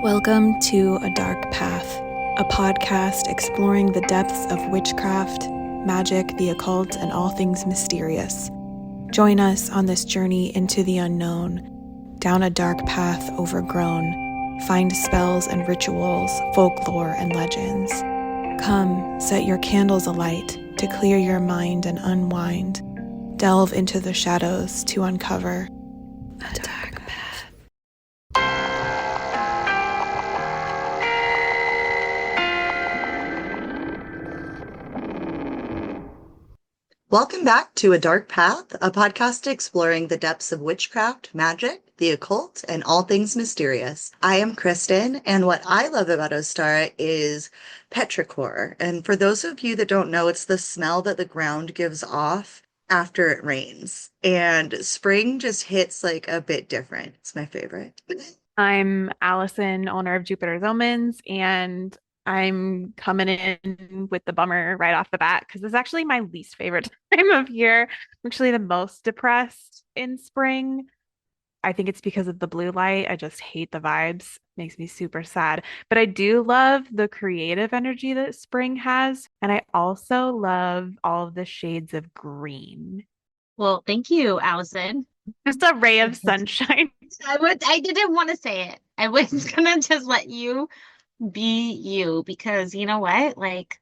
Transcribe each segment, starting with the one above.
Welcome to A Dark Path, a podcast exploring the depths of witchcraft, magic, the occult, and all things mysterious. Join us on this journey into the unknown, down a dark path overgrown. Find spells and rituals, folklore and legends. Come, set your candles alight to clear your mind and unwind. Delve into the shadows to uncover a dark path. Welcome back to A Dark Path, a podcast exploring the depths of witchcraft, magic, the occult, and all things mysterious. I am Kristen, and what I love about Ostara is petrichor. And for those of you that don't know, it's the smell that the ground gives off after it rains. And spring just hits like a bit different. It's my favorite. I'm Allyson, owner of Jupiter's Omens, and I'm coming in with the bummer right off the bat because it's actually my least favorite time of year. I'm actually the most depressed in spring. I think it's because of the blue light. I just hate the vibes. Makes me super sad. But I do love the creative energy that spring has. And I also love all of the shades of green. Well, thank you, Allison. Just a ray of sunshine. I didn't want to say it. I was gonna just let you be you because you know what? Like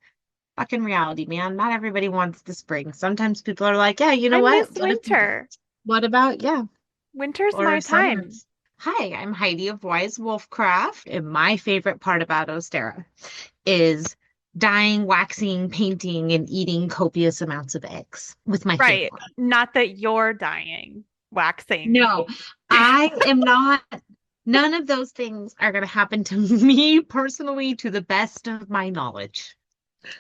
fucking reality, man. Not everybody wants the spring. Sometimes people are like, yeah, you know I what? miss winter. What about, yeah, Winter's or my time. summers? Hi, I'm Heidi of Wise Wolfcraft, and my favorite part about Ostara is dyeing, waxing, painting, and eating copious amounts of eggs with my Right. family. Not that you're dying, waxing. No, I am not. None of those things are going to happen to me personally, to the best of my knowledge.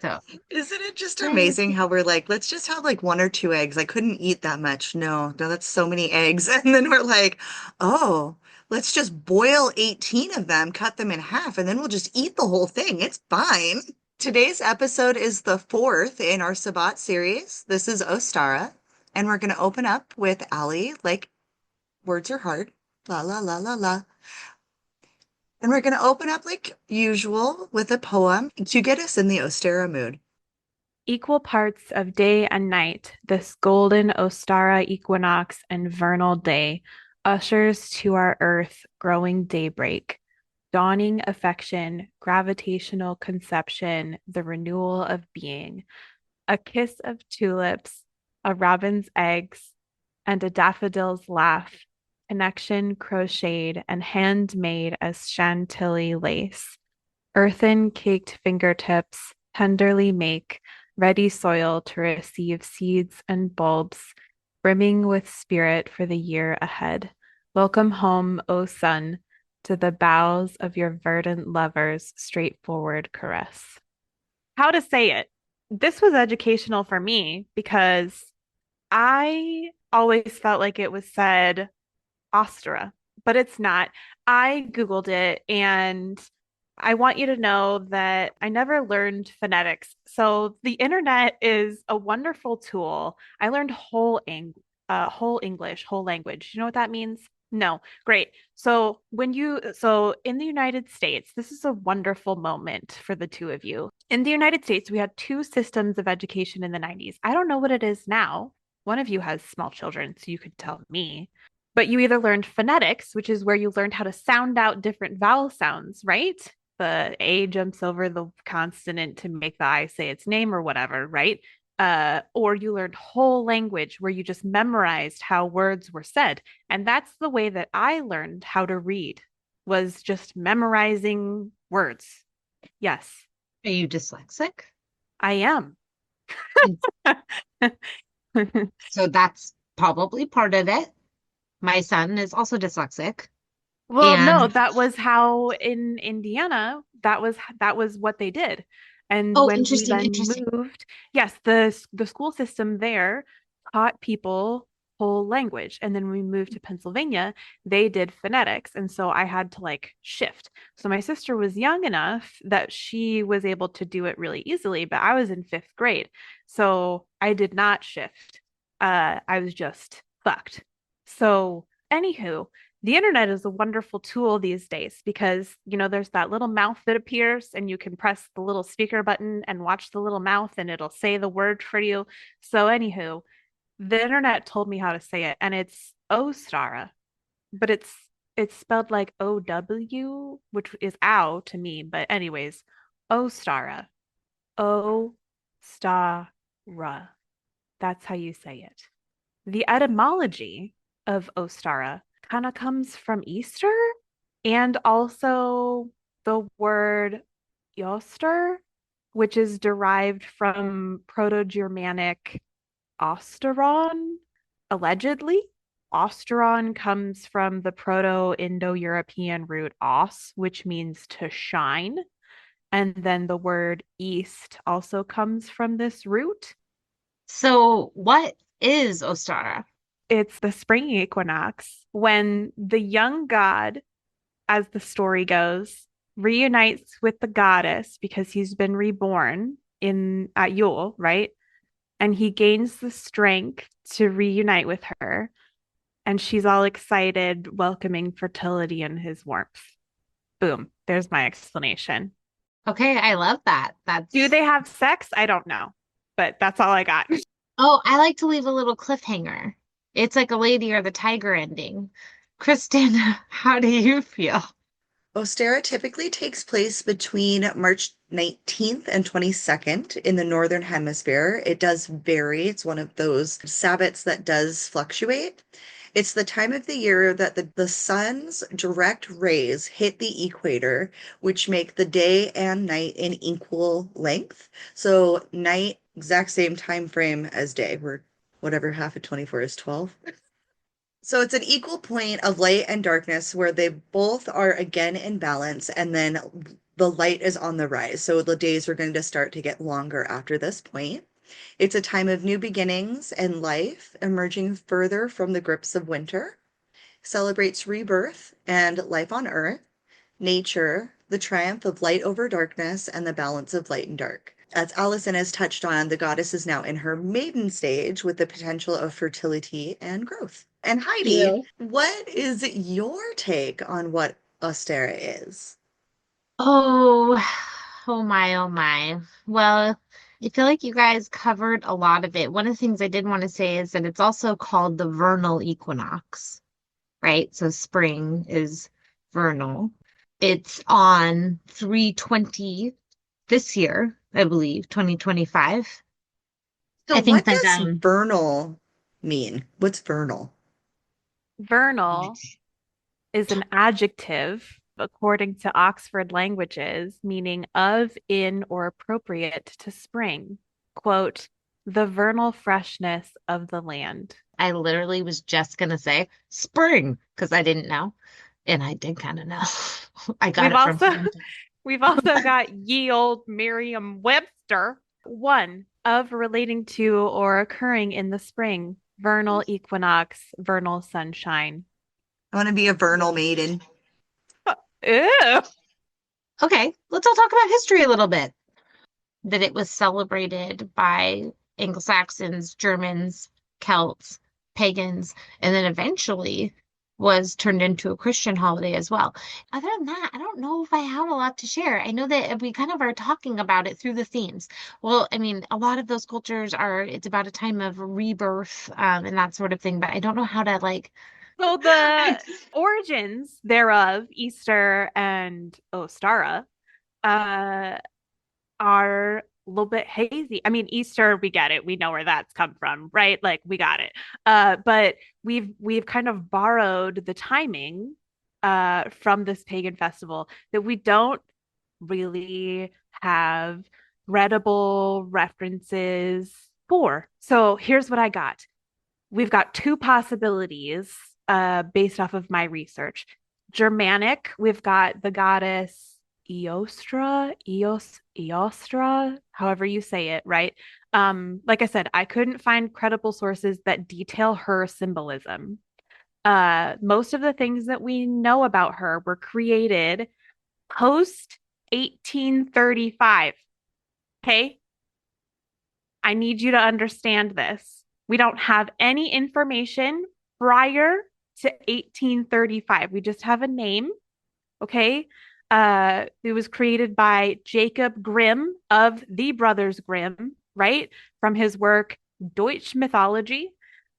So, Isn't it just amazing how we're like, let's just have like one or two eggs. I couldn't eat that much. No, that's so many eggs. And then we're like, oh, let's just boil 18 of them, cut them in half, and then we'll just eat the whole thing. It's fine. Today's episode is the fourth in our Sabbat series. This is Ostara, and we're going to open up with Allie, like words are hard. La la la la la. And we're going to open up like usual with a poem to get us in the Ostara mood. Equal parts of day and night, this golden Ostara equinox and vernal day ushers to our earth growing daybreak, dawning affection, gravitational conception, the renewal of being, a kiss of tulips, a robin's eggs, and a daffodil's laugh, connection crocheted and handmade as chantilly lace, earthen caked fingertips tenderly make ready soil to receive seeds and bulbs, brimming with spirit for the year ahead. Welcome home, O sun, to the boughs of your verdant lover's straightforward caress. How to say it? This was educational for me because I always felt like it was said Ostara, but it's not. I Googled it and I want you to know that I never learned phonetics. So the internet is a wonderful tool. I learned whole English, whole language. You know what that means? No. Great. So in the United States, this is a wonderful moment for the two of you. In the United States, we had two systems of education in the 90s. I don't know what it is now. One of you has small children, so you could tell me. But you either learned phonetics, which is where you learned how to sound out different vowel sounds, right? The A jumps over the consonant to make the I say its name or whatever, right? Or you learned whole language where you just memorized how words were said. And that's the way that I learned how to read, was just memorizing words. Yes, are you dyslexic? I am. So that's probably part of it. My son is also dyslexic. Well, no, And that was how in Indiana, that was what they did. And oh, when we interesting, then interesting. moved, yes, the school system there taught people whole language. And then when we moved to Pennsylvania, they did phonetics. And so I had to like shift. So my sister was young enough that she was able to do it really easily, but I was in fifth grade. So I did not shift. I was just fucked. So, anywho, The internet is a wonderful tool these days because, there's that little mouth that appears and you can press the little speaker button and watch the little mouth and it'll say the word for you. So, anywho, the internet told me how to say it and it's Ostara, but it's spelled like O-W, which is ow to me. But anyways, Ostara, O-staa-ruh. That's how you say it. The etymology of Ostara kind of comes from Easter and also the word Oster, which is derived from Proto-Germanic Osteron, allegedly. Osteron comes from the Proto-Indo-European root os, which means to shine. And then the word east also comes from this root. So what is Ostara? It's the spring equinox when the young god, as the story goes, reunites with the goddess because he's been reborn in at Yule, right? And he gains the strength to reunite with her. And she's all excited, welcoming fertility and his warmth. Boom. There's my explanation. Okay, I love that. Do they have sex? I don't know, but that's all I got. Oh, I like to leave a little cliffhanger. It's like a Lady or the Tiger ending. Kristen, how do you feel? Ostara typically takes place between March 19th and 22nd in the Northern Hemisphere. It does vary. It's one of those Sabbats that does fluctuate. It's the time of the year that the sun's direct rays hit the equator, which make the day and night in equal length. So night, exact same time frame as day, where whatever half of 24 is 12. So it's an equal point of light and darkness where they both are again in balance, and then the light is on the rise. So the days are going to start to get longer after this point. It's a time of new beginnings and life emerging further from the grips of winter. Celebrates rebirth and life on earth, nature, the triumph of light over darkness, and the balance of light and dark. As Allyson has touched on, the goddess is now in her maiden stage with the potential of fertility and growth. And Heidi, You. what is your take on what Ostara is? Oh, oh my, oh my. Well, I feel like you guys covered a lot of it. One of the things I did want to say is that it's also called the vernal equinox, right? So spring is vernal. It's on 3/20 this year, I believe, 2025. So I think what that does vernal mean? What's vernal? Vernal is an adjective, according to Oxford Languages, meaning of, in, or appropriate to spring. Quote, the vernal freshness of the land. I literally was just gonna say spring because I didn't know. And I did kind of know. I got We've it from also something. we've also got ye old Merriam-Webster, one of relating to or occurring in the spring, vernal equinox, vernal sunshine. I want to be a vernal maiden. Ew. Okay, let's all talk about history a little bit. That it was celebrated by Anglo-Saxons, Germans, Celts, pagans, and then eventually was turned into a Christian holiday as well. Other than that, I don't know if I have a lot to share. I know that we kind of are talking about it through the themes. Well, I mean, a lot of those cultures are, it's about a time of rebirth, and that sort of thing, but I don't know how to like. So the origins thereof, Easter and Ostara, uh, are a little bit hazy. I mean, Easter, we get it. We know where that's come from, right? Like we got it. But we've kind of borrowed the timing from this pagan festival that we don't really have credible references for. So here's what I got. We've got two possibilities based off of my research. Germanic, we've got the goddess Eostra, however you say it, right? Like I said, I couldn't find credible sources that detail her symbolism. Most of the things that we know about her were created post 1835. Okay, I need you to understand this. We don't have any information prior to 1835. We just have a name, okay? It was created by Jacob Grimm of the Brothers Grimm, right? From his work Deutsche Mythology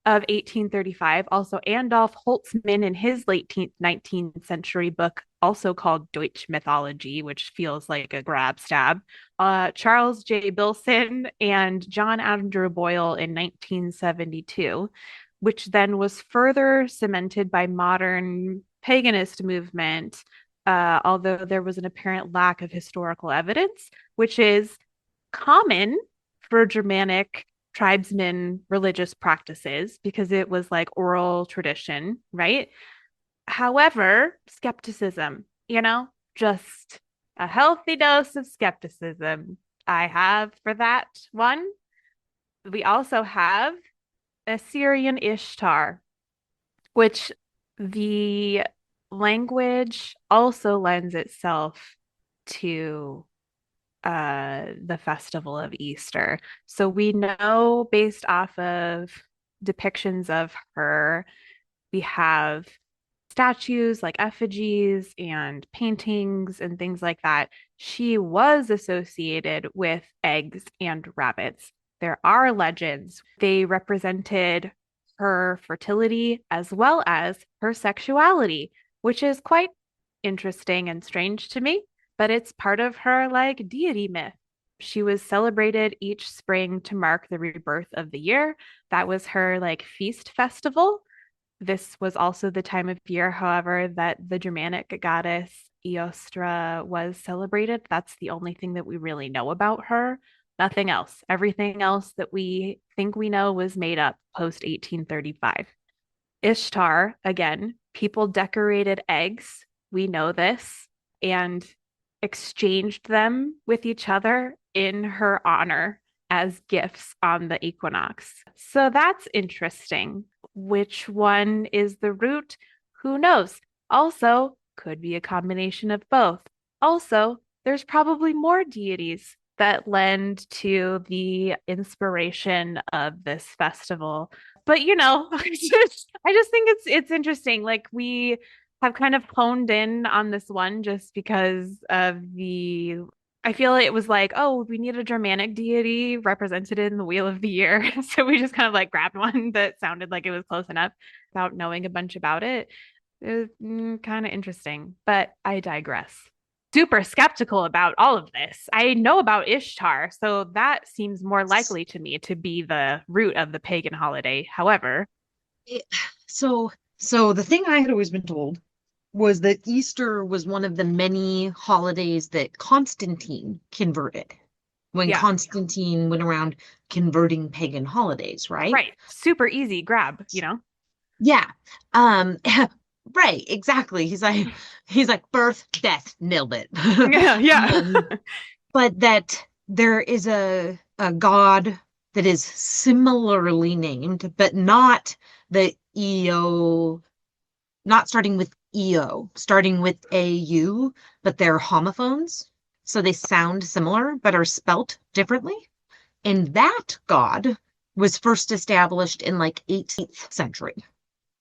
of 1835. Also, Andolf Holtzmann in his late 19th century book, also called Deutsche Mythology, which feels like a grab stab. Charles J. Bilson and John Andrew Boyle in 1972, which then was further cemented by modern paganist movement, although there was an apparent lack of historical evidence, which is common for Germanic tribesmen religious practices because it was like oral tradition, right? However, skepticism, just a healthy dose of skepticism I have for that one. We also have Assyrian Ishtar, which the language also lends itself to the festival of Easter. So we know based off of depictions of her, we have statues like effigies and paintings and things like that. She was associated with eggs and rabbits. There are legends. They represented her fertility as well as her sexuality, which is quite interesting and strange to me, but it's part of her like deity myth. She was celebrated each spring to mark the rebirth of the year. That was her like feast festival. This was also the time of year, however, that the Germanic goddess Eostra was celebrated. That's the only thing that we really know about her. Nothing else. Everything else that we think we know was made up post 1835. Ishtar, again, people decorated eggs. We know this, and exchanged them with each other in her honor as gifts on the equinox. So that's interesting. Which one is the root? Who knows? Also, could be a combination of both. Also, there's probably more deities that lend to the inspiration of this festival. But I just think it's interesting. Like we have kind of honed in on this one just because of the I feel it was like, oh, we need a Germanic deity represented in the Wheel of the Year. So we just kind of like grabbed one that sounded like it was close enough without knowing a bunch about it. It was kind of interesting, but I digress. Super skeptical about all of this. I know about Ishtar, so that seems more likely to me to be the root of the pagan holiday. However, It- so the thing I had always been told was that Easter was one of the many holidays that Constantine converted when yeah, Constantine went around converting pagan holidays, right? right. Super easy grab. Yeah. Um, right, exactly. He's like birth, death, nailed it. Yeah, yeah. But that there is a god that is similarly named, but not the EO, not starting with EO, starting with AU, but they're homophones. So they sound similar, but are spelt differently. And that god was first established in like 18th century.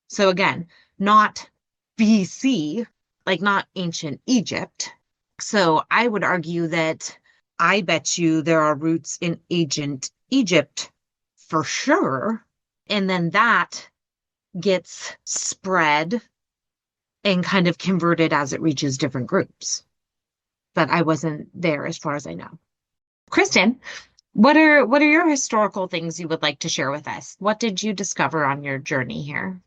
So again, not BC, like not ancient Egypt. So I would argue that I bet you there are roots in ancient Egypt for sure. And then that gets spread and kind of converted as it reaches different groups. But I wasn't there as far as I know. Kristen, what are your historical things you would like to share with us? What did you discover on your journey here?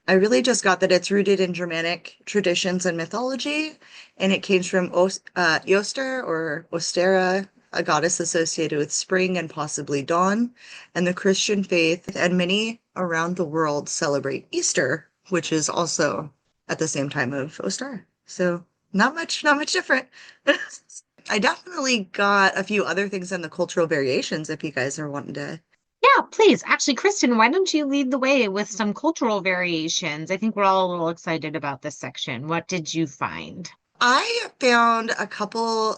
I really just got that it's rooted in Germanic traditions and mythology, and it came from Eostar or Ostara, a goddess associated with spring and possibly dawn, and the Christian faith, and many around the world celebrate Easter, which is also at the same time of Ostara. So not much different. I definitely got a few other things in the cultural variations if you guys are wanting to. Yeah, please. Actually, Kristen, why don't you lead the way with some cultural variations? I think we're all a little excited about this section. What did you find? I found a couple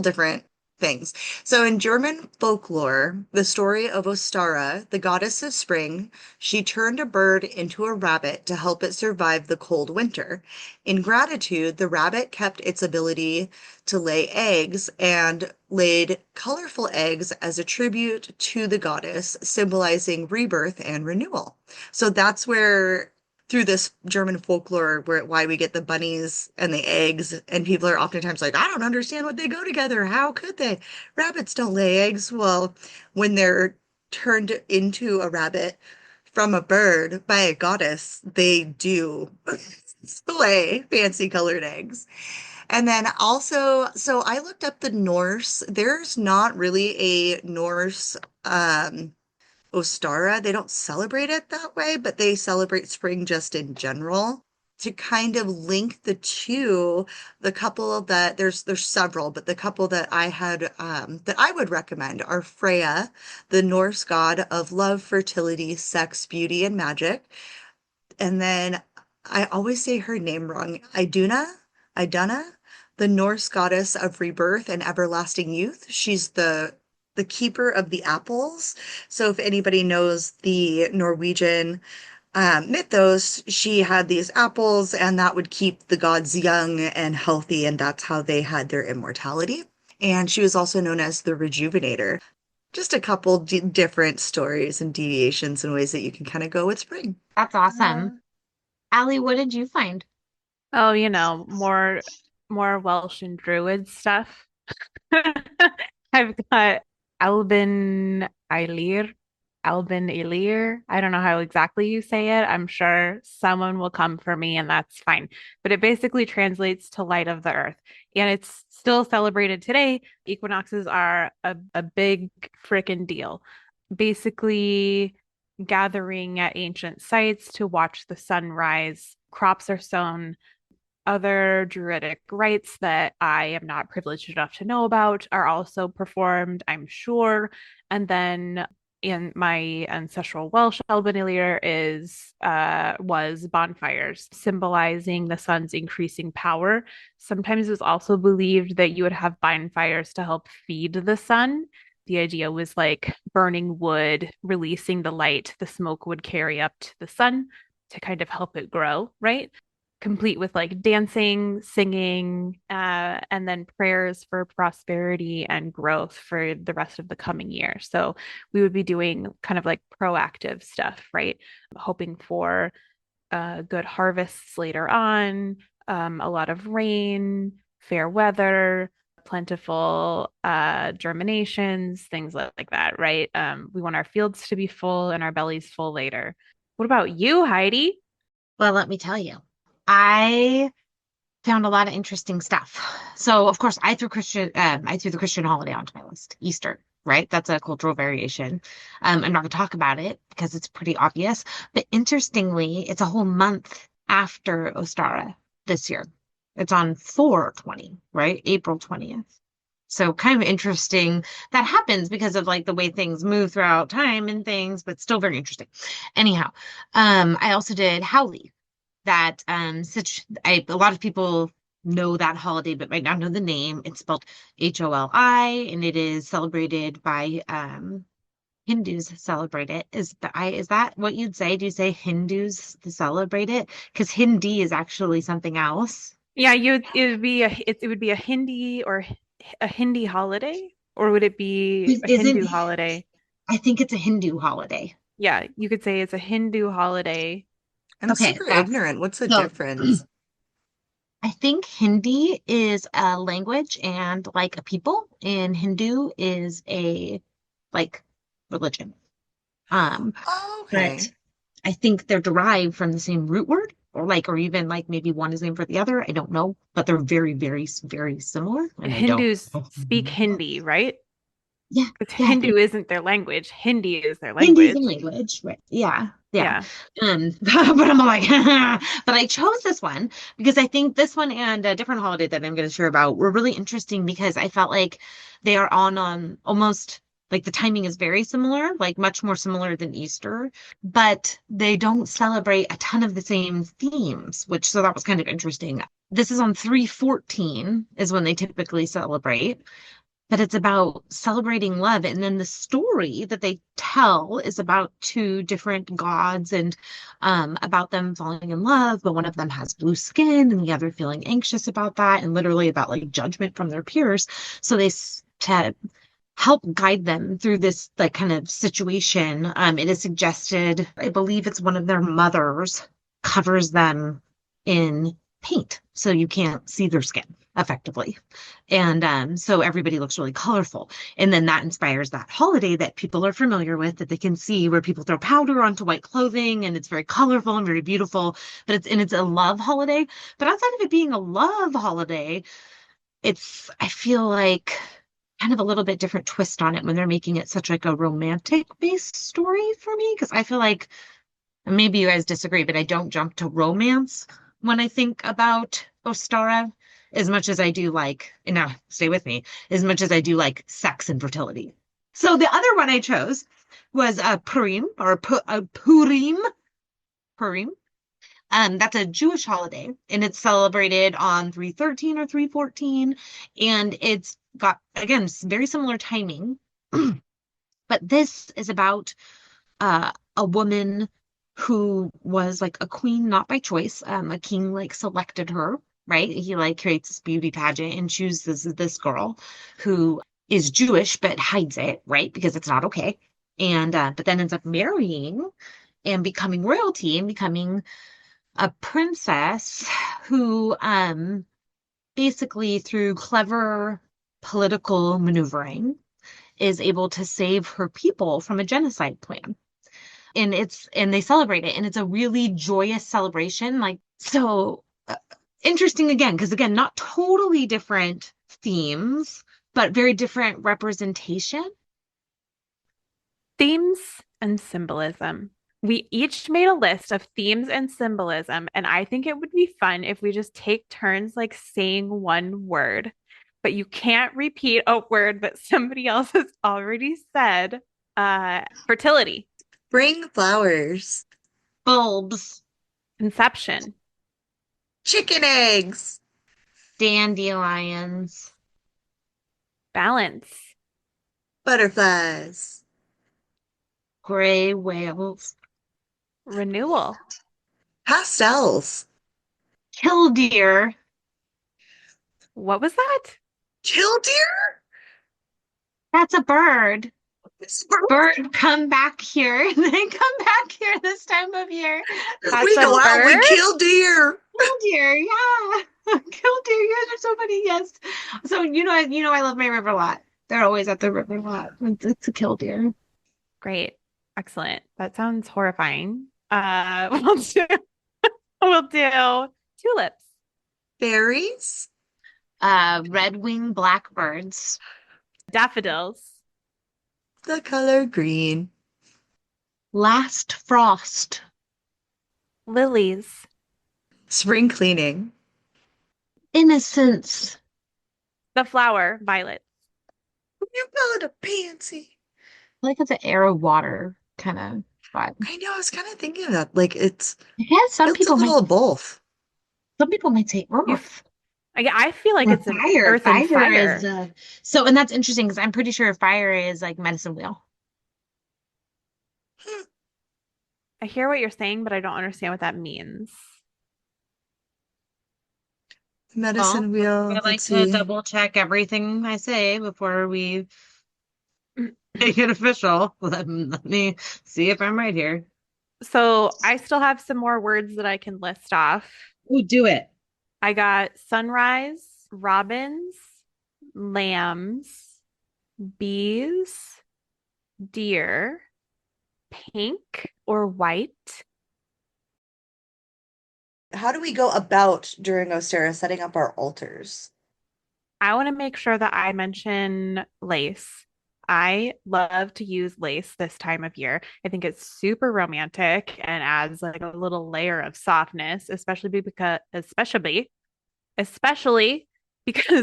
different things. So in German folklore, the story of Ostara, the goddess of spring, she turned a bird into a rabbit to help it survive the cold winter. In gratitude, the rabbit kept its ability to lay eggs and laid colorful eggs as a tribute to the goddess, symbolizing rebirth and renewal. So that's where through this German folklore why we get the bunnies and the eggs, and people are oftentimes like, I don't understand what they go together. How could they? Rabbits don't lay eggs. Well, when they're turned into a rabbit from a bird by a goddess, they do lay fancy colored eggs. And then also, so I looked up the Norse. There's not really a Norse Ostara. They don't celebrate it that way, but they celebrate spring just in general. To kind of link the two, the couple that there's several, but the couple that I had that I would recommend are Freya, the Norse god of love, fertility, sex, beauty, and magic. And then I always say her name wrong. Iduna, the Norse goddess of rebirth and everlasting youth. She's the keeper of the apples. So if anybody knows the Norwegian mythos, she had these apples, and that would keep the gods young and healthy, and that's how they had their immortality. And she was also known as the rejuvenator. Just a couple different stories and deviations and ways that you can kind of go with spring. That's awesome. Allie, what did you find? Oh, more Welsh and Druid stuff. I've got Albin Ilir. I don't know how exactly you say it. I'm sure someone will come for me, and that's fine. But it basically translates to light of the earth. And it's still celebrated today. Equinoxes are a big freaking deal. Basically, gathering at ancient sites to watch the sunrise. Crops are sown. Other Druidic rites that I am not privileged enough to know about are also performed, I'm sure. And then in my ancestral Welsh Albanilir was bonfires, symbolizing the sun's increasing power. Sometimes it was also believed that you would have bonfires to help feed the sun. The idea was like burning wood, releasing the light, the smoke would carry up to the sun to kind of help it grow, right? Complete with like dancing, singing, and then prayers for prosperity and growth for the rest of the coming year. So we would be doing kind of like proactive stuff, right? Hoping for good harvests later on, a lot of rain, fair weather, plentiful germinations, things like that, right? We want our fields to be full and our bellies full later. What about you, Heidi? Well, let me tell you. I found a lot of interesting stuff. So, of course, I threw the Christian holiday onto my list, Easter, right? That's a cultural variation. I'm not going to talk about it because it's pretty obvious. But interestingly, it's a whole month after Ostara this year. It's on 4/20, right? April 20th. So kind of interesting that happens because of like the way things move throughout time and things, but still very interesting. Anyhow, I also did Howley. That a lot of people know that holiday, but might not know the name. It's spelled Holi, and it is celebrated by Hindus celebrate it. Is that what you'd say? Do you say Hindus celebrate it? Because Hindi is actually something else. Yeah, it would be a Hindi or a Hindi holiday, or would it be a Hindu holiday? I think it's a Hindu holiday. Yeah, you could say it's a Hindu holiday. I'm super ignorant. What's the difference? I think Hindi is a language and like a people, and Hindu is a like religion. Okay. But I think they're derived from the same root word, or even like maybe one is named for the other. I don't know, but they're very, very, very similar. And Hindus speak Hindi, right? Yeah. Hindu isn't their language. Hindi is their language. Hindi is a language, right? Yeah. But I'm like, but I chose this one because I think this one and a different holiday that I'm going to share about were really interesting because I felt like they are on almost like the timing is very similar, like much more similar than Easter, but they don't celebrate a ton of the same themes, so that was kind of interesting. This is on 3/14 is when they typically celebrate. but it's about celebrating love. And then the story that they tell is about two different gods and about them falling in love, but one of them has blue skin and the other feeling anxious about that, and literally about like judgment from their peers. So to help guide them through this like kind of situation, it is suggested, I believe it's one of their mothers covers them in paint so you can't see their skin effectively. And so everybody looks really colorful. And then that inspires that holiday that people are familiar with, that they can see, where people throw powder onto white clothing and it's very colorful and very beautiful. But it's a love holiday. But outside of it being a love holiday, I feel like kind of a little bit different twist on it when they're making it such like a romantic based story for me. Because I feel like, and maybe you guys disagree, but I don't jump to romance when I think about Ostara as much as I do like, and now stay with me, as much as I do like sex and fertility. So the other one I chose was Purim or Purim. Purim. That's a Jewish holiday, and it's celebrated on 3/13 or 3/14, and it's got, again, very similar timing. But this is about a woman who was like a queen, not by choice. A king like selected her, right? He like creates this beauty pageant and chooses this girl who is Jewish but hides it, right? Because it's not okay. And but then ends up marrying and becoming royalty and becoming a princess who basically through clever political maneuvering is able to save her people from a genocide plan. And they celebrate it, and it's a really joyous celebration. Like, so interesting again, because again, not totally different themes, but very different representation. Themes and symbolism. We each made a list of themes and symbolism, and I think it would be fun if we just take turns like saying one word, but you can't repeat a word that somebody else has already said. Fertility, Bring flowers. Bulbs, conception, Chicken eggs. dandelions, balance, Butterflies. gray whales, renewal, Pastels. killdeer. what was that? Killdeer? That's a bird. This Bird, come back here. They come back here this time of year. That's we a go out, we bird? kill deer. Killdeer, yeah. Killdeer, yeah, there's so many, yes. So I love my river lot. They're always at the river lot. It's a killdeer. Great. Excellent. That sounds horrifying. We'll do tulips, Berries. Red-winged blackbirds, daffodils, The color green. last frost, lilies, Spring cleaning. innocence, the flower, violet, You call it a pansy. I like it's an air of water kind of vibe. I know, I was kind of thinking of that. Like Yeah, it's a little of both. some people might say You earth. I feel like Or it's an fire. earth and Fire fire. is so, and that's interesting because I'm pretty sure fire is like medicine wheel. Hmm. I hear what you're saying, but I don't understand what that means. Medicine I wheel. like Let's to see. double check everything I say before we make it official. Let me see if I'm right here. So I still have some more words that I can list off. Oh, do it. I got sunrise, robins, lambs, bees, deer, pink or white. How do we go about during Ostara setting up our altars? I want to make sure that I mention lace. I love to use lace this time of year. I think it's super romantic and adds like a little layer of softness, especially because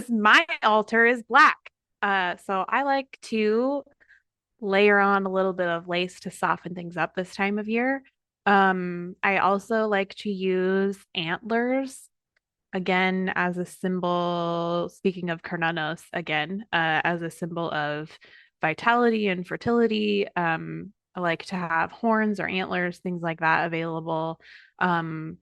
my altar is black. So I like to layer on a little bit of lace to soften things up this time of year. I also like to use antlers again, as a symbol, speaking of Carnanos, again, as a symbol of vitality and fertility. I like to have horns or antlers, things like that available. Um,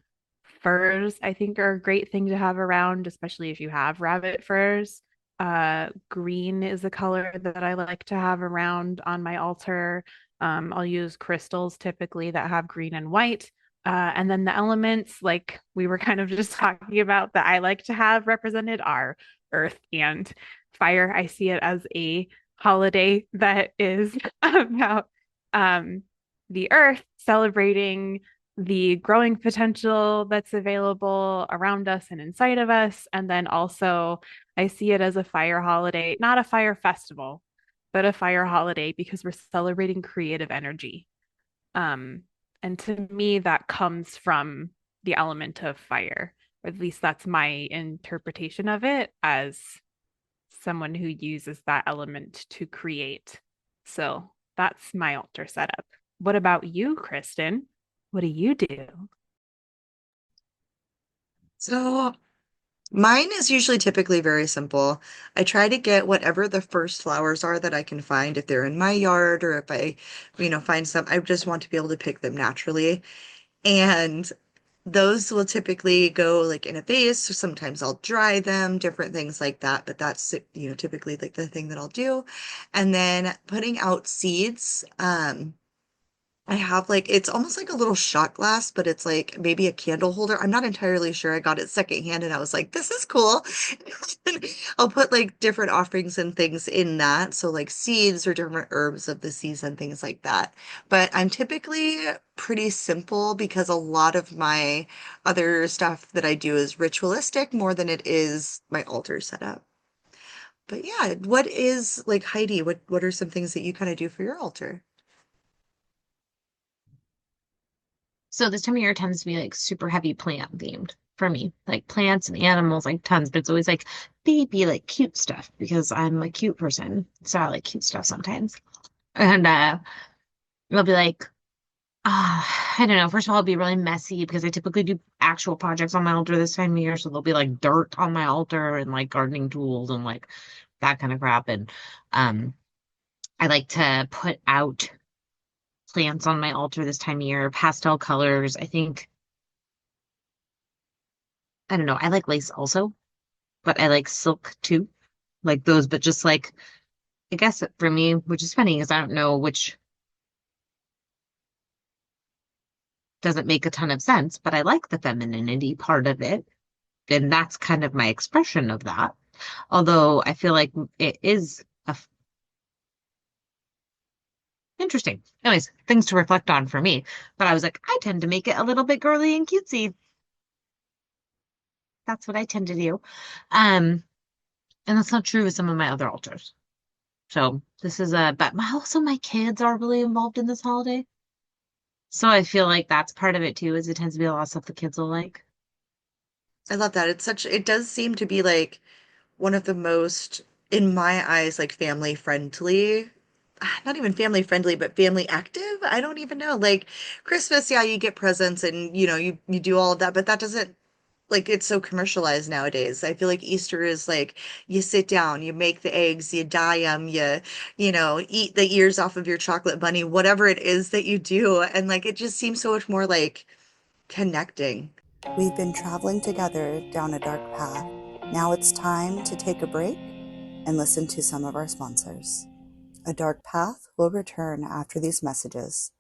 Furs, I think, are a great thing to have around, especially if you have rabbit furs. Green is a color that I like to have around on my altar. I'll use crystals typically that have green and white. And then the elements, like we were kind of just talking about, that I like to have represented are earth and fire. I see it as a holiday that is about the earth celebrating the growing potential that's available around us and inside of us. And then also, I see it as a fire holiday, not a fire festival, but a fire holiday because we're celebrating creative energy. Um, and to me, that comes from the element of fire, or at least that's my interpretation of it as someone who uses that element to create. So that's my altar setup. What about you, Kristen? What do you do? So mine is usually typically very simple. I try to get whatever the first flowers are that I can find if they're in my yard or if I, find some. I just want to be able to pick them naturally. And those will typically go like in a vase. So sometimes I'll dry them, different things like that. But that's, typically like the thing that I'll do. And then putting out seeds. I have like it's almost like a little shot glass, but it's like maybe a candle holder. I'm not entirely sure. I got it secondhand and I was like, this is cool. I'll put like different offerings and things in that. So like seeds or different herbs of the season, things like that. But I'm typically pretty simple because a lot of my other stuff that I do is ritualistic more than it is my altar setup. But yeah, what is like Heidi, what are some things that you kind of do for your altar? So this time of year tends to be like super heavy plant themed for me, like plants and animals, like tons, but it's always like baby, like cute stuff because I'm a cute person. So I like cute stuff sometimes. And it'll be like, I don't know. First of all, it'll be really messy because I typically do actual projects on my altar this time of year. So there'll be like dirt on my altar and like gardening tools and like that kind of crap. And um I like to put out plants on my altar this time of year, pastel colors. I don't know. I like lace also, but I like silk too. Like those, but just like, I guess for me, which is funny because I don't know which doesn't make a ton of sense, but I like the femininity part of it. And that's kind of my expression of that. Although I feel like it is interesting. Anyways, things to reflect on for me. But I was like, I tend to make it a little bit girly and cutesy. That's what I tend to do. Um, and that's not true with some of my other altars. So this is but also my kids are really involved in this holiday. So I feel like that's part of it too, is it tends to be a lot of stuff the kids will like. I love that. It does seem to be like one of the most, in my eyes, like family friendly, not even family friendly, but family active. I don't even know. Like Christmas, yeah, you get presents and you do all of that, but that doesn't like it's so commercialized nowadays. I feel like Easter is like you sit down, you make the eggs, you dye them, eat the ears off of your chocolate bunny, whatever it is that you do. And like it just seems so much more like connecting. We've been traveling together down a dark path. Now it's time to take a break and listen to some of our sponsors. A Dark Path will return after these messages.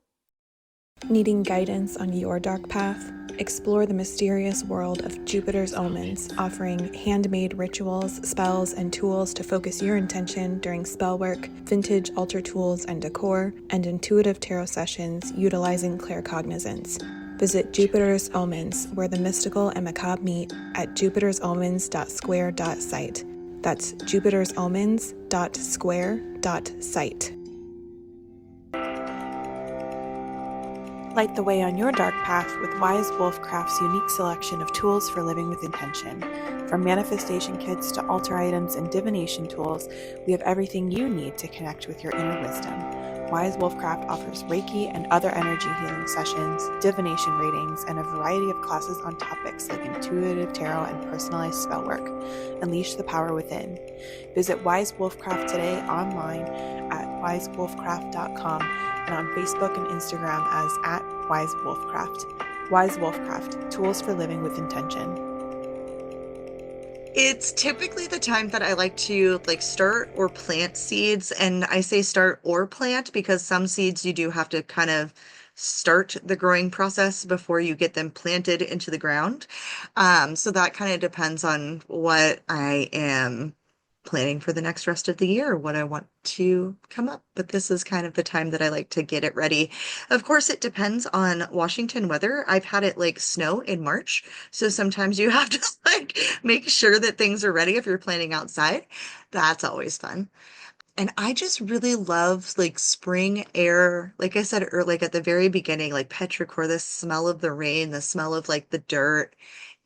Needing guidance on your dark path? Explore the mysterious world of Jupiter's Omens, offering handmade rituals, spells, and tools to focus your intention during spell work, vintage altar tools and decor, and intuitive tarot sessions utilizing claircognizance. Visit Jupiter's Omens, where the mystical and macabre meet, at jupitersomens.square.site. That's jupitersomens.square.site. Light the way on your dark path with Wise Wolf Craft's unique selection of tools for living with intention. From manifestation kits to altar items and divination tools, we have everything you need to connect with your inner wisdom. Wise Wolfcraft offers Reiki and other energy healing sessions, divination readings, and a variety of classes on topics like intuitive tarot and personalized spell work. Unleash the power within. Visit Wise Wolfcraft today online at wisewolfcraft.com and on Facebook and Instagram as @WiseWolfcraft. Wise Wolfcraft, tools for living with intention. It's typically the time that I like to like start or plant seeds. And I say start or plant because some seeds you do have to kind of start the growing process before you get them planted into the ground. So that kind of depends on what I am planning for the next rest of the year, what I want to come up. But this is kind of the time that I like to get it ready. Of course, it depends on Washington weather. I've had it like snow in March, so sometimes you have to like make sure that things are ready if you're planning outside. That's always fun. And I just really love like spring air. Like I said, or like at the very beginning, like petrichor, the smell of the rain, the smell of like the dirt.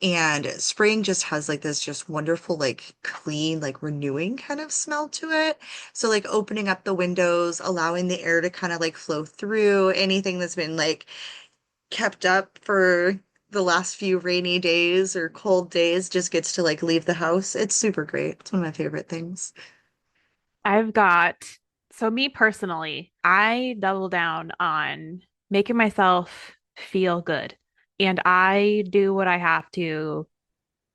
And spring just has like this just wonderful, like clean, like renewing kind of smell to it. So like opening up the windows, allowing the air to kind of like flow through anything that's been like kept up for the last few rainy days or cold days just gets to like leave the house. It's super great. It's one of my favorite things. I've got, so me personally, I double down on making myself feel good. And I do what I have to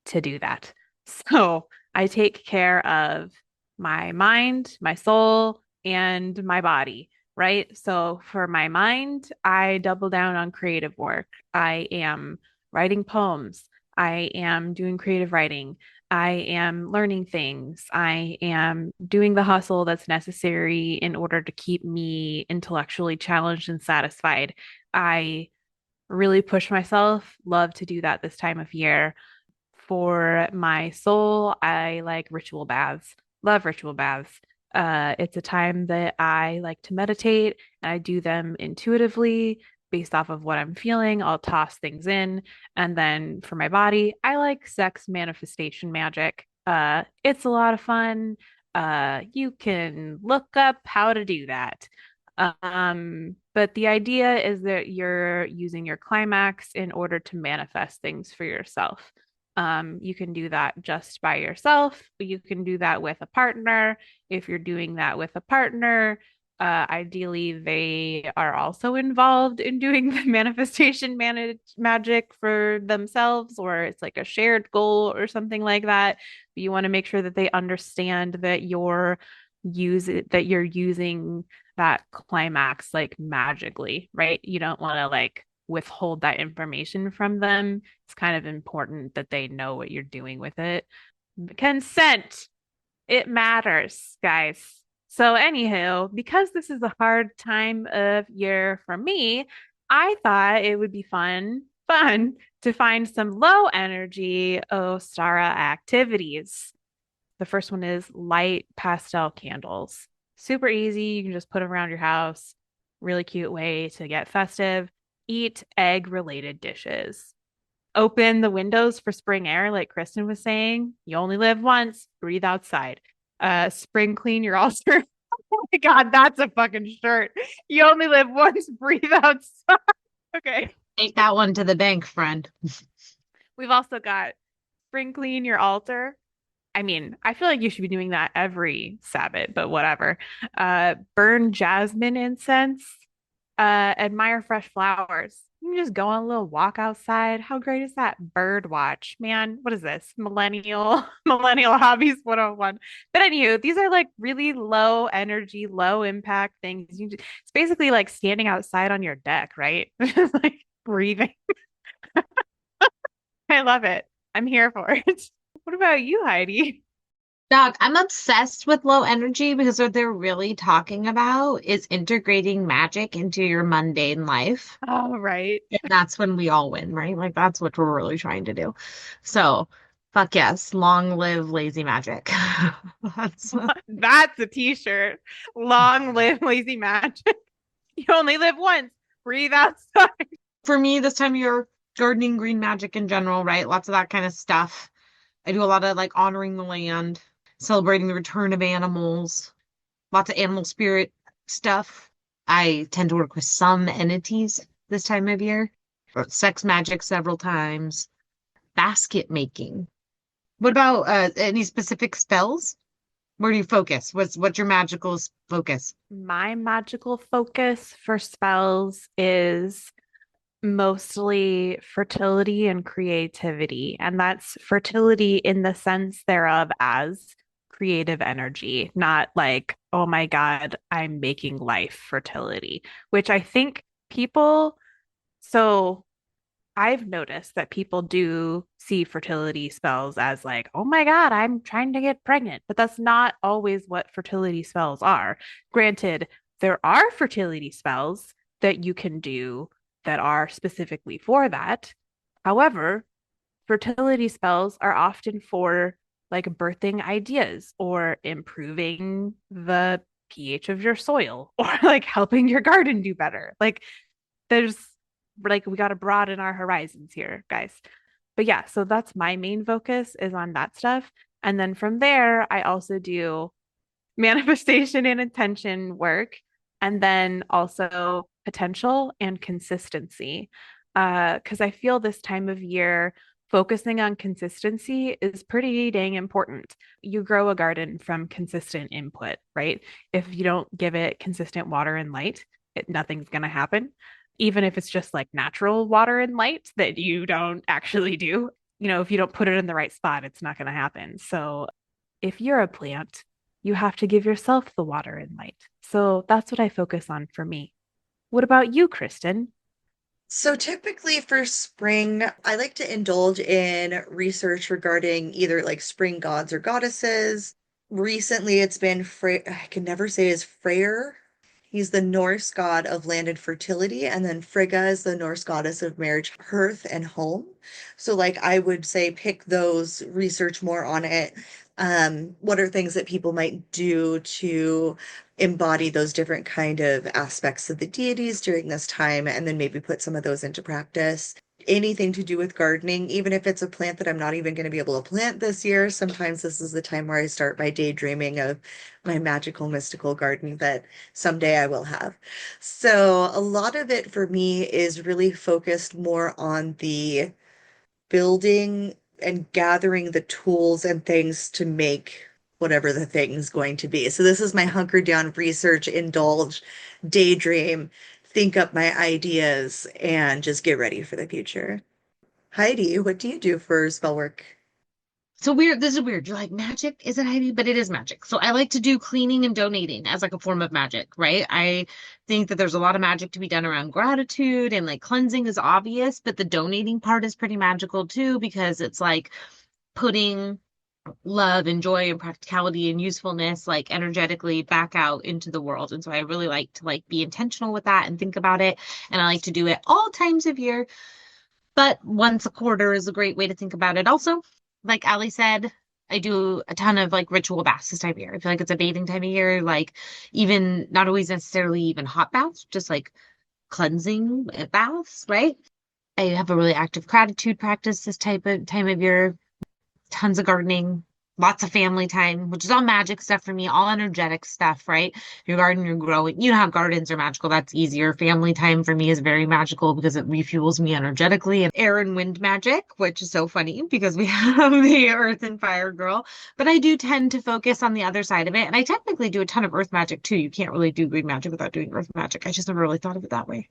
do that. So I take care of my mind, my soul, and my body, right? So for my mind, I double down on creative work. I am writing poems. I am doing creative writing. I am learning things. I am doing the hustle that's necessary in order to keep me intellectually challenged and satisfied. I really push myself, love to do that this time of year. For my soul, I like ritual baths. Love ritual baths. It's a time that I like to meditate, and I do them intuitively based off of what I'm feeling. I'll toss things in. And then for my body, I like sex manifestation magic. It's a lot of fun. You can look up how to do that. But the idea is that you're using your climax in order to manifest things for yourself. You can do that just by yourself. You can do that with a partner. If you're doing that with a partner, ideally they are also involved in doing the manifestation magic for themselves, or it's like a shared goal or something like that. But you want to make sure that they understand that you're using that climax like magically, right? You don't want to like withhold that information from them. It's kind of important that they know what you're doing with it. Consent, it matters, guys. So, anywho, because this is a hard time of year for me, I thought it would be fun to find some low energy Ostara activities. The first one is light pastel candles. Super easy. You can just put them around your house. Really cute way to get festive. Eat egg related dishes. Open the windows for spring air, like Kristen was saying. You only live once. Breathe outside. Spring clean your altar. Oh my God, that's a fucking shirt. You only live once. Breathe outside. Okay. Take that one to the bank, friend. We've also got spring clean your altar. I mean, I feel like you should be doing that every Sabbath, but whatever. Burn jasmine incense. Admire fresh flowers. You can just go on a little walk outside. How great is that? Bird watch. Man, what is this? Millennial hobbies 101. But anywho, these are like really low energy, low impact things. It's basically like standing outside on your deck, right? Just like breathing. I love it. I'm here for it. What about you, Heidi? Doc, I'm obsessed with low energy because what they're really talking about is integrating magic into your mundane life. Oh, right. And that's when we all win, right? Like that's what we're really trying to do. So, fuck yes, long live lazy magic. That's That's a t-shirt. Long live lazy magic. You only live once. Breathe outside. for me this time of year, gardening, green magic in general, right? Lots of that kind of stuff. I do a lot of like honoring the land, celebrating the return of animals, lots of animal spirit stuff. I tend to work with some entities this time of year. Wrote sex magic several times, basket making. What about any specific spells? Where do you focus? What's your magical focus? My magical focus for spells is mostly fertility and creativity. And that's fertility in the sense thereof as creative energy, not like, oh my God, I'm making life fertility, which I think people, so I've noticed that people do see fertility spells as like, oh my God, I'm trying to get pregnant. But that's not always what fertility spells are. Granted, there are fertility spells that you can do that are specifically for that. However, fertility spells are often for like birthing ideas or improving the pH of your soil or like helping your garden do better. Like there's like we got to broaden our horizons here, guys. But yeah, so that's my main focus is on that stuff. And then from there, I also do manifestation and intention work, and then also potential and consistency. Because I feel this time of year, focusing on consistency is pretty dang important. You grow a garden from consistent input, right? If you don't give it consistent water and light, nothing's going to happen. Even if it's just like natural water and light that you don't actually do, if you don't put it in the right spot, it's not going to happen. So if you're a plant, you have to give yourself the water and light. So that's what I focus on for me. What about you, Kristen? So typically for spring, I like to indulge in research regarding either like spring gods or goddesses. Recently, it's been I can never say his Freyr. He's the Norse god of land and fertility, and then Frigga is the Norse goddess of marriage, hearth, and home. So, like, I would say pick those, research more on it. What are things that people might do to embody those different kind of aspects of the deities during this time, and then maybe put some of those into practice? Anything to do with gardening, even if it's a plant that I'm not even going to be able to plant this year. Sometimes this is the time where I start my daydreaming of my magical, mystical garden that someday I will have. So a lot of it for me is really focused more on the building and gathering the tools and things to make whatever the thing's going to be. So this is my hunker down, research, indulge, daydream, think up my ideas, and just get ready for the future. Heidi, what do you do for spell work? So weird. This is weird. You're like, magic? Is it Heidi? But it is magic. So I like to do cleaning and donating as like a form of magic, right? I think that there's a lot of magic to be done around gratitude and like cleansing is obvious, but the donating part is pretty magical too, because it's like putting love and joy and practicality and usefulness like energetically back out into the world. And so I really like to like be intentional with that and think about it. And I like to do it all times of year, but once a quarter is a great way to think about it. Also, like Ali said, I do a ton of like ritual baths this time of year. I feel like it's a bathing time of year, like even not always necessarily even hot baths, just like cleansing baths, right? I have a really active gratitude practice this type of time of year, tons of gardening, lots of family time, which is all magic stuff for me, all energetic stuff, right? Your garden, you're growing. You know how gardens are magical. That's easier. Family time for me is very magical because it refuels me energetically. And air and wind magic, which is so funny because we have the earth and fire girl. But I do tend to focus on the other side of it. And I technically do a ton of earth magic too. You can't really do green magic without doing earth magic. I just never really thought of it that way.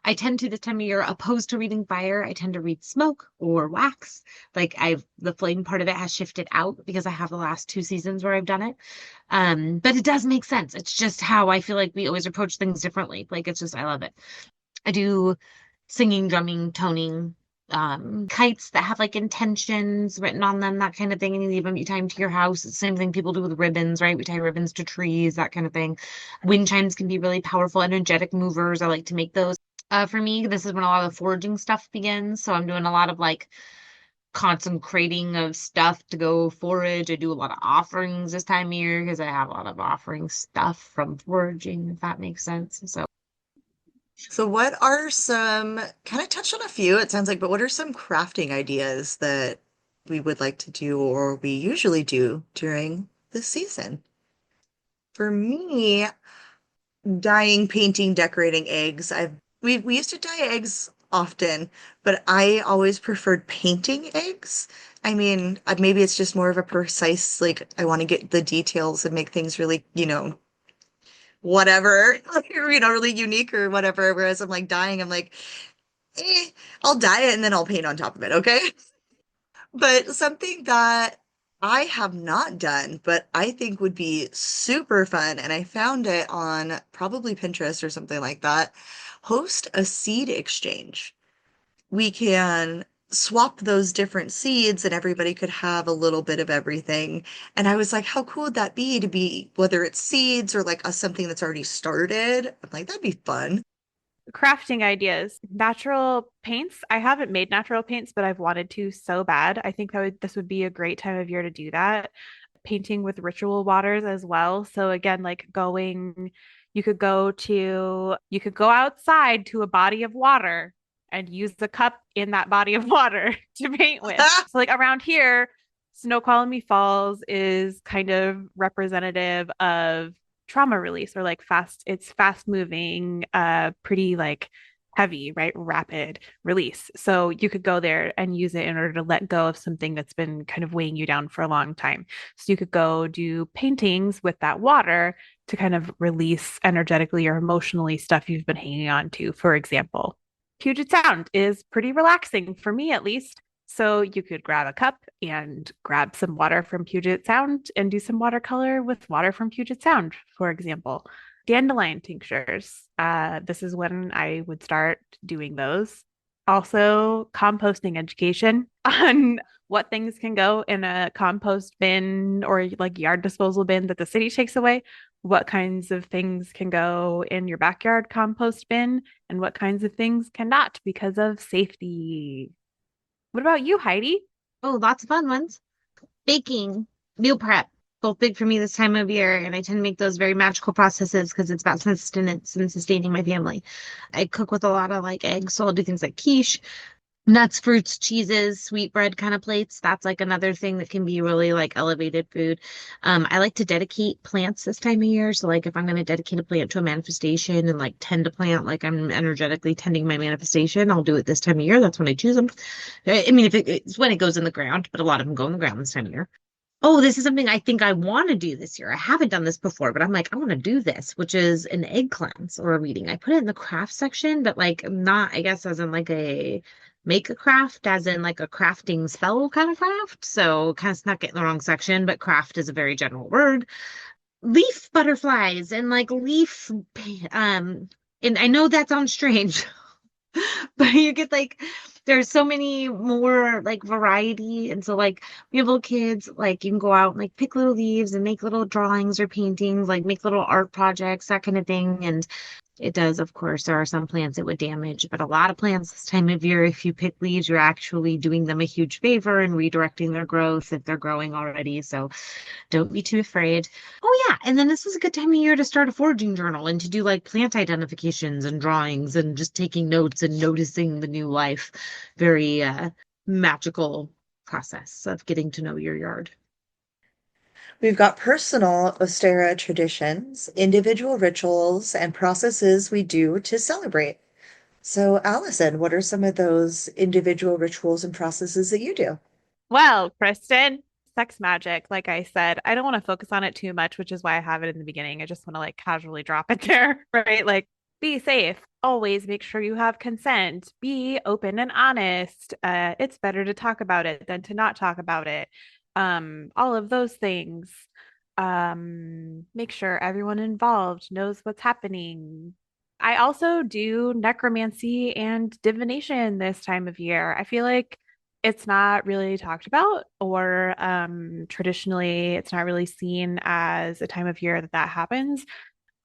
I tend to this time of year, opposed to reading fire, I tend to read smoke or wax. Like the flame part of it has shifted out because I have the last 2 seasons where I've done it. But it does make sense. It's just how I feel like we always approach things differently. Like it's just, I love it. I do singing, drumming, toning, kites that have like intentions written on them, that kind of thing, and you leave them, you tie them to your house. It's the same thing people do with ribbons, right? We tie ribbons to trees, that kind of thing. Wind chimes can be really powerful, energetic movers. I like to make those. For me, this is when a lot of the foraging stuff begins. So I'm doing a lot of like consecrating of stuff to go forage. I do a lot of offerings this time of year because I have a lot of offering stuff from foraging, if that makes sense. So what are some, kind of touched on a few, it sounds like, but what are some crafting ideas that we would like to do or we usually do during this season? For me, Dyeing, painting, decorating eggs. We used to dye eggs often, but I always preferred painting eggs. I mean, maybe it's just more of a precise, like I want to get the details and make things really, whatever, really unique or whatever. Whereas I'm like dyeing, I'm like, I'll dye it and then I'll paint on top of it, okay? But something that I have not done, but I think would be super fun, and I found it on probably Pinterest or something like that, host a seed exchange. We can swap those different seeds and everybody could have a little bit of everything. And I was like, how cool would that be to be, whether it's seeds or like something that's already started? I'm like, that'd be fun. Crafting ideas, natural paints. I haven't made natural paints, but I've wanted to so bad. I think this would be a great time of year to do that. Painting with ritual waters as well. So again, like you could go outside to a body of water and use the cup in that body of water to paint with. So like around here, Snoqualmie Falls is kind of representative of trauma release, or like it's fast moving, pretty like heavy, right? Rapid release. So you could go there and use it in order to let go of something that's been kind of weighing you down for a long time. So you could go do paintings with that water to kind of release energetically or emotionally stuff you've been hanging on to. For example, Puget Sound is pretty relaxing for me, at least. So you could grab a cup and grab some water from Puget Sound and do some watercolor with water from Puget Sound, for example. Dandelion tinctures. This is when I would start doing those. Also, composting education on what things can go in a compost bin or like yard disposal bin that the city takes away, what kinds of things can go in your backyard compost bin, and what kinds of things cannot because of safety. What about you, Heidi? Oh, lots of fun ones. Baking, meal prep, both big for me this time of year, and I tend to make those very magical processes because it's about sustenance and sustaining my family. I cook with a lot of like eggs, so I'll do things like quiche, nuts, fruits, cheeses, sweetbread kind of plates. That's like another thing that can be really like elevated food. I like to dedicate plants this time of year. So like if I'm going to dedicate a plant to a manifestation and like tend to plant, like I'm energetically tending my manifestation, I'll do it this time of year. That's when I choose them. I mean, it's when it goes in the ground, but a lot of them go in the ground this time of year. Oh, this is something I think I want to do this year. I haven't done this before, but I'm like, I want to do this, which is an egg cleanse or a reading. I put it in the craft section, but like not, I guess, as in like a make a craft, as in like a crafting spell kind of craft. So kind of snuck it in the wrong section, but craft is a very general word. Leaf butterflies and like and I know that sounds strange, but you get like there's so many more like variety, and so like we have little kids, like you can go out and like pick little leaves and make little drawings or paintings, like make little art projects, that kind of thing. And it does, of course, there are some plants it would damage, but a lot of plants this time of year, if you pick leaves, you're actually doing them a huge favor and redirecting their growth if they're growing already. So don't be too afraid. Oh, yeah. And then this is a good time of year to start a foraging journal and to do like plant identifications and drawings and just taking notes and noticing the new life. Very magical process of getting to know your yard. We've got personal Ostara traditions, individual rituals, and processes we do to celebrate. So, Allison, what are some of those individual rituals and processes that you do? Well, Kristen, sex magic, like I said, I don't want to focus on it too much, which is why I have it in the beginning. I just want to like casually drop it there, right? Like, be safe. Always make sure you have consent. Be open and honest. It's better to talk about it than to not talk about it. All of those things. Make sure everyone involved knows what's happening. I also do necromancy and divination this time of year. I feel like it's not really talked about, or traditionally it's not really seen as a time of year that that happens.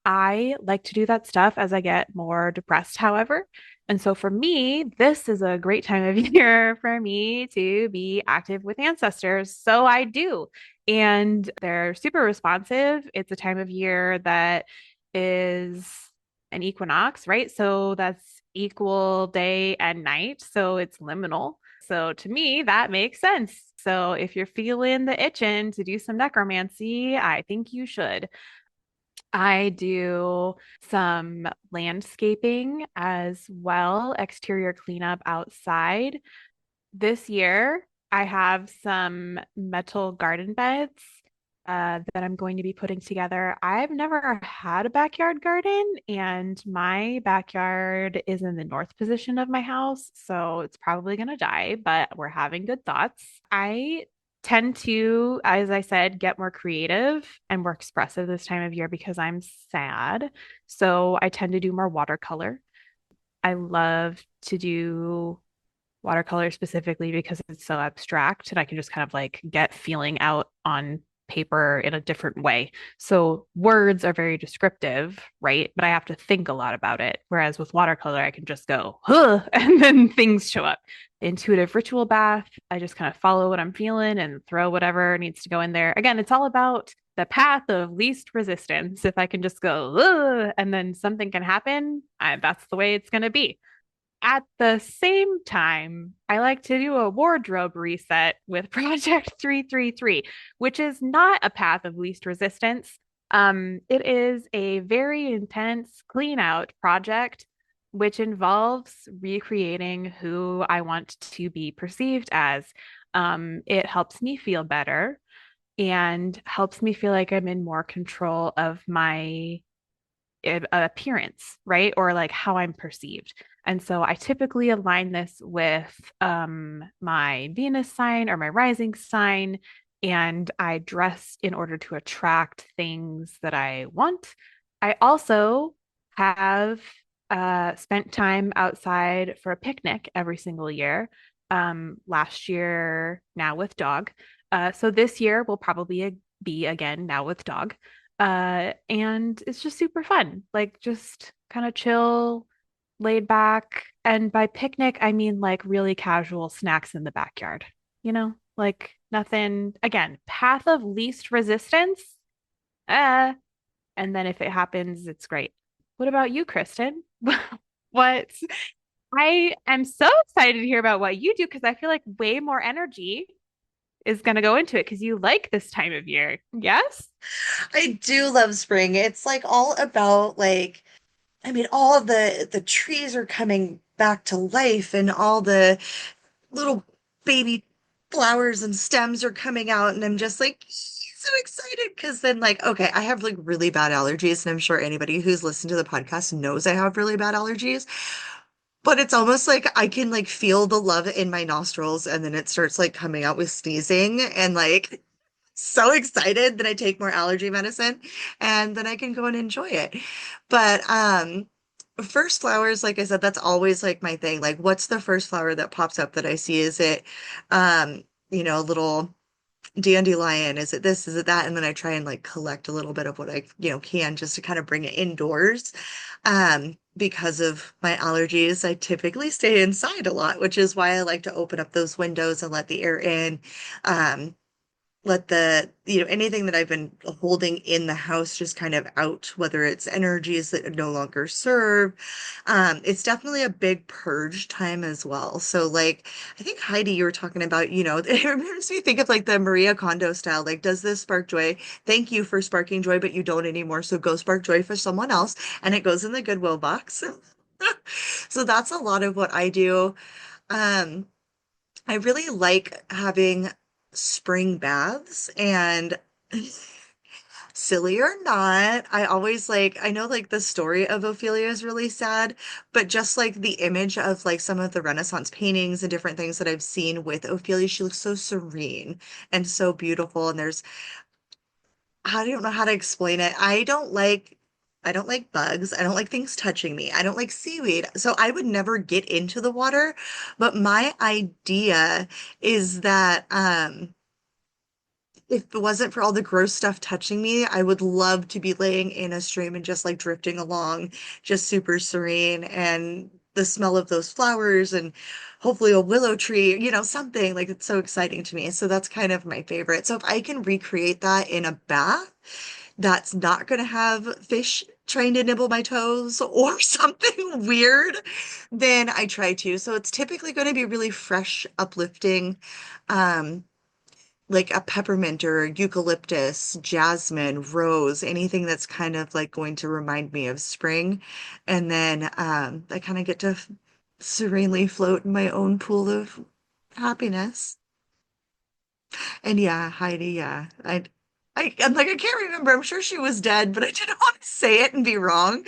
I like to do that stuff as I get more depressed, however. And so for me, this is a great time of year for me to be active with ancestors. So I do. And they're super responsive. It's a time of year that is an equinox, right? So that's equal day and night. So it's liminal. So to me, that makes sense. So if you're feeling the itching to do some necromancy, I think you should. I do some landscaping as well, exterior cleanup outside. This year, I have some metal garden beds that I'm going to be putting together. I've never had a backyard garden, and my backyard is in the north position of my house, so it's probably going to die, but we're having good thoughts. I tend to, as I said, get more creative and more expressive this time of year because I'm sad. So I tend to do more watercolor. I love to do watercolor specifically because it's so abstract and I can just kind of like get feeling out on paper in a different way. So words are very descriptive, right? But I have to think a lot about it. Whereas with watercolor, I can just go, huh, and then things show up. Intuitive ritual bath, I just kind of follow what I'm feeling and throw whatever needs to go in there. Again, it's all about the path of least resistance. If I can just go, ugh, and then something can happen, that's the way it's going to be. At the same time, I like to do a wardrobe reset with Project 333, which is not a path of least resistance. It is a very intense clean out project, which involves recreating who I want to be perceived as. It helps me feel better and helps me feel like I'm in more control of my appearance, right? Or like how I'm perceived. And so I typically align this with my Venus sign or my rising sign. And I dress in order to attract things that I want. I also have spent time outside for a picnic every single year. Last year, now with dog. So this year will probably be again now with dog. And it's just super fun. Like just kind of chill, laid back. And by picnic, I mean like really casual snacks in the backyard, like nothing, again, path of least resistance. Uh, and then if it happens, it's great. What about you, Kristen? What? I am so excited to hear about what you do because I feel like way more energy is going to go into it because you like this time of year. Yes? I do love spring. It's like all about like I mean all of the trees are coming back to life and all the little baby flowers and stems are coming out and I'm just like so excited because then like okay, I have like really bad allergies and I'm sure anybody who's listened to the podcast knows I have really bad allergies. But it's almost like I can like feel the love in my nostrils and then it starts like coming out with sneezing and like so excited that I take more allergy medicine and then I can go and enjoy it. But first flowers, like I said, that's always like my thing. Like what's the first flower that pops up that I see? Is it a little dandelion? Is it this? Is it that? And then I try and like collect a little bit of what I, can just to kind of bring it indoors. Because of my allergies, I typically stay inside a lot, which is why I like to open up those windows and let the air in. Let anything that I've been holding in the house just kind of out, whether it's energies that no longer serve. It's definitely a big purge time as well. So like, I think Heidi, you were talking about, it makes me think of like the Maria Kondo style, like, does this spark joy? Thank you for sparking joy, but you don't anymore. So go spark joy for someone else. And it goes in the Goodwill box. So that's a lot of what I do. Um, I really like having spring baths and silly or not, I always like, I know like the story of Ophelia is really sad, but just like the image of like some of the Renaissance paintings and different things that I've seen with Ophelia, she looks so serene and so beautiful. And I don't know how to explain it. I don't like bugs. I don't like things touching me. I don't like seaweed. So I would never get into the water. But my idea is that if it wasn't for all the gross stuff touching me, I would love to be laying in a stream and just like drifting along, just super serene and the smell of those flowers and hopefully a willow tree, something like it's so exciting to me. So that's kind of my favorite. So if I can recreate that in a bath that's not going to have fish trying to nibble my toes or something weird, then I try to. So it's typically going to be really fresh, uplifting. Um, like a peppermint or eucalyptus, jasmine, rose, anything that's kind of like going to remind me of spring. And then I kind of get to serenely float in my own pool of happiness. And yeah, Heidi, yeah. I'm like, I can't remember. I'm sure she was dead, but I didn't want to say it and be wrong.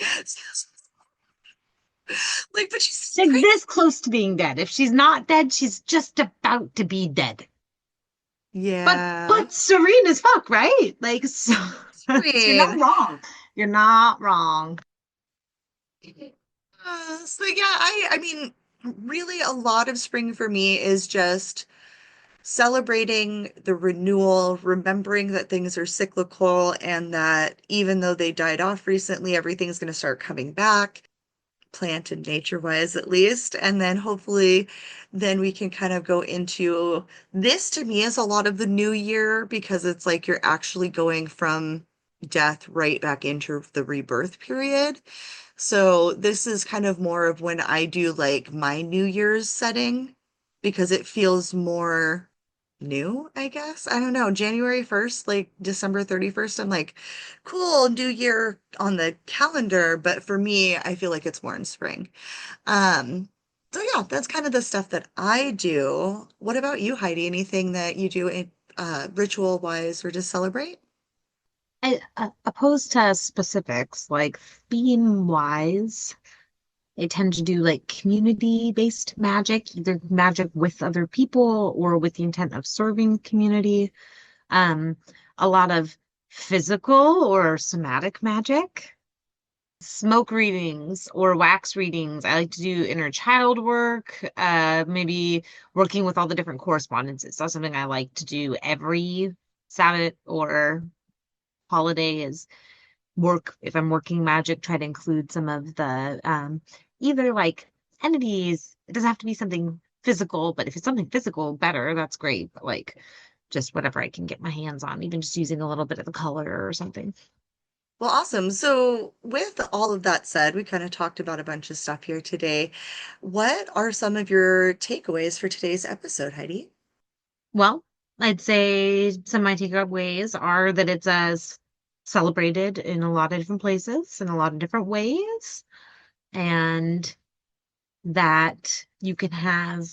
Like, but she's She's great. this close to being dead. If she's not dead, she's just about to be dead. But Yeah. but serene as fuck, right? Like, so, you're not Serene. wrong. You're not wrong. So yeah, I mean, really a lot of spring for me is just celebrating the renewal, remembering that things are cyclical and that even though they died off recently, everything's going to start coming back, plant and nature wise at least. And then hopefully then we can kind of go into this to me is a lot of the new year because it's like you're actually going from death right back into the rebirth period. So this is kind of more of when I do like my New Year's setting because it feels more new, I guess. I don't know. January 1st, like December 31st, I'm like, cool, New Year on the calendar, but for me, I feel like it's more in spring. Um, so yeah, that's kind of the stuff that I do. What about you, Heidi? Anything that you do ritual wise or to celebrate? Opposed to specifics, like theme wise, I tend to do like community-based magic, either magic with other people or with the intent of serving community. Um, a lot of physical or somatic magic, smoke readings or wax readings. I like to do inner child work, maybe working with all the different correspondences. That's something I like to do every Sabbath or holiday is work. If I'm working magic, try to include some of the either like entities. It doesn't have to be something physical, but if it's something physical, better, that's great. But like just whatever I can get my hands on, even just using a little bit of the color or something. Well, awesome. So, with all of that said, we kind of talked about a bunch of stuff here today. What are some of your takeaways for today's episode, Heidi? Well, I'd say some of my takeaways are that it's as celebrated in a lot of different places in a lot of different ways, and that you can have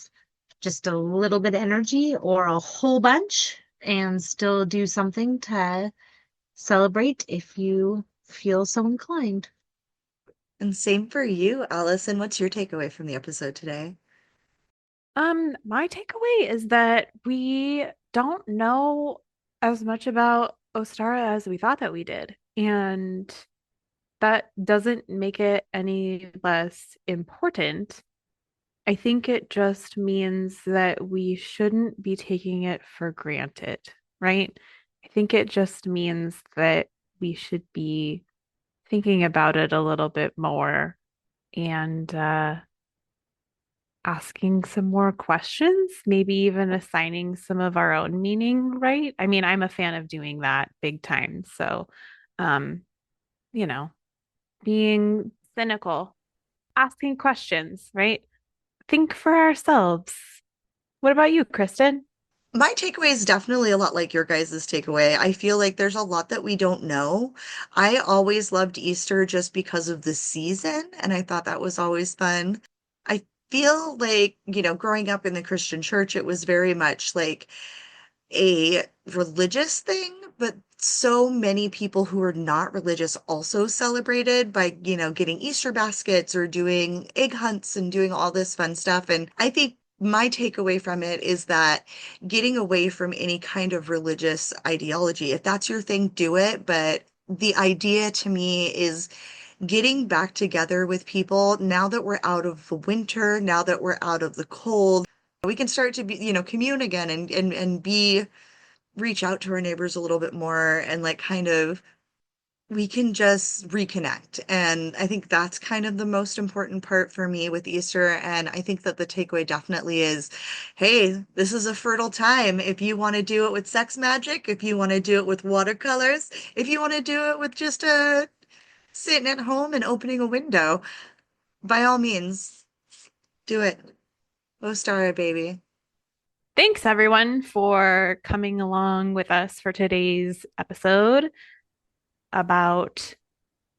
just a little bit of energy or a whole bunch and still do something to celebrate if you feel so inclined. And same for you, Allison. What's your takeaway from the episode today? My takeaway is that we don't know as much about Ostara as we thought that we did. And that doesn't make it any less important. I think it just means that we shouldn't be taking it for granted, right? I think it just means that we should be thinking about it a little bit more and asking some more questions, maybe even assigning some of our own meaning, right? I mean, I'm a fan of doing that big time. So, um, you know, being cynical, asking questions, right? Think for ourselves. What about you, Kristen? My takeaway is definitely a lot like your guys' takeaway. I feel like there's a lot that we don't know. I always loved Easter just because of the season, and I thought that was always fun. I feel like, growing up in the Christian church, it was very much like a religious thing, but so many people who are not religious also celebrated by, getting Easter baskets or doing egg hunts and doing all this fun stuff. And I think my takeaway from it is that getting away from any kind of religious ideology, if that's your thing, do it. But the idea to me is getting back together with people now that we're out of the winter, now that we're out of the cold. We can start to be, commune again and be reach out to our neighbors a little bit more and like kind of we can just reconnect. And I think that's kind of the most important part for me with Easter. And I think that the takeaway definitely is, hey, this is a fertile time. If you want to do it with sex magic, if you want to do it with watercolors, if you want to do it with just sitting at home and opening a window, by all means, do it. Ostara, baby. Thanks, everyone, for coming along with us for today's episode about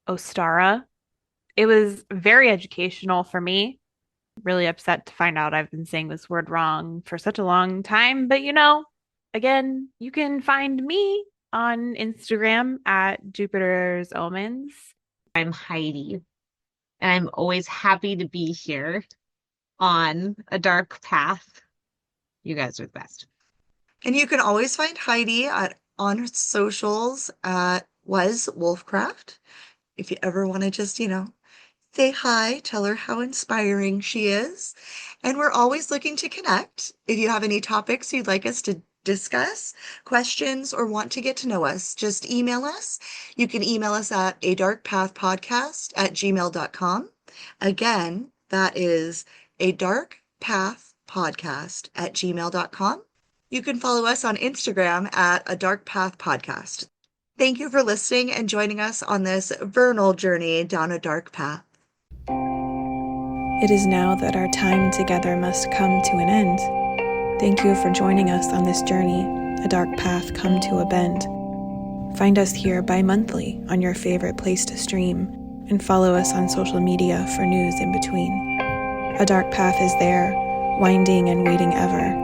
Ostara. It was very educational for me. Really upset to find out I've been saying this word wrong for such a long time. But again, you can find me on Instagram at Jupiter's Omens. I'm Heidi, and I'm always happy to be here on A Dark Path. You guys are the best. And you can always find Heidi on her socials at Was Wolfcraft. If you ever want to just, say hi, tell her how inspiring she is. And we're always looking to connect. If you have any topics you'd like us to discuss, questions, or want to get to know us, just email us. You can email us at adarkpathpodcast@gmail.com. Again, that is adarkpathpodcast@gmail.com. You can follow us on Instagram at A Dark Path Podcast. Thank you for listening and joining us on this vernal journey down a dark path. It is now that our time together must come to an end. Thank you for joining us on this journey, a dark path come to a bend. Find us here bi-monthly on your favorite place to stream, and follow us on social media for news in between. A dark path is there, winding and waiting ever.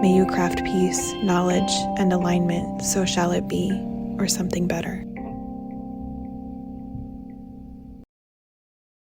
May you craft peace, knowledge, and alignment, so shall it be, or something better.